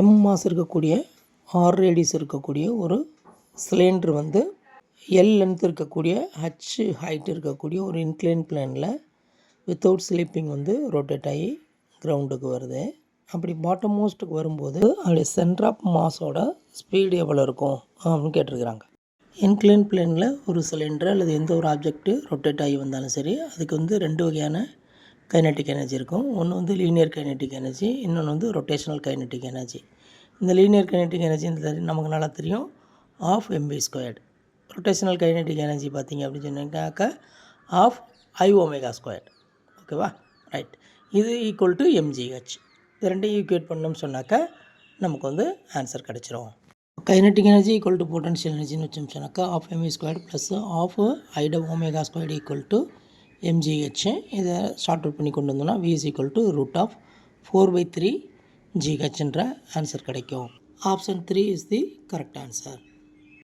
M mass இருக்கக்கூடிய R radius இருக்கக்கூடிய ஒரு சிலிண்டர் வந்து எல் லென்த் இருக்கக்கூடிய ஹச் ஹைட் இருக்கக்கூடிய ஒரு இன்க்ளைன் பிளேனில் வித்தவுட் ஸ்லிப்பிங் வந்து ரொட்டேட் ஆகி கிரவுண்டுக்கு வருது. அப்படி பாட்டம் மோஸ்ட்டுக்கு வரும்போது அதோடைய சென்டர் ஆஃப் மாஸோட ஸ்பீடு எவ்வளோ இருக்கும் அப்படின்னு கேட்டிருக்கிறாங்க. இன்க்ளைன் பிளேனில் ஒரு சிலிண்டர் அல்லது எந்த ஒரு ஆப்ஜெக்ட்டு ரொட்டேட் ஆகி வந்தாலும் சரி, அதுக்கு வந்து 2 வகையான கைனெட்டிக் எனர்ஜி இருக்கும். ஒன்று வந்து லீனியர் கைனெட்டிக் எனர்ஜி, இன்னொன்று வந்து ரொட்டேஷனல் கைனெட்டிக் எனர்ஜி. இந்த லீனியர் கைனெட்டிக் எனர்ஜி நமக்கு நல்லா தெரியும், of mv². Rotational kinetic energy பார்த்திங்க அப்படின்னு சொன்னாக்கா ஆஃப் i⍵². ஓகேவா? ரைட். இது ஈக்குவல் டு mgh. இது ரெண்டையும் ஈக்குவேட் பண்ணோம்னு சொன்னாக்கா நமக்கு வந்து ஆன்சர் கிடச்சிரும். Kinetic energy equal to potential எனர்ஜின்னு வச்சோம்னு சொன்னாக்கா half mv² plus half i⍵² equal to mgh. இதை ஷார்ட் அவுட் பண்ணி கொண்டு வந்தோம்னா v is equal to √4/3 gh என்ற ஆன்சர் கிடைக்கும். Option 3 is the correct answer.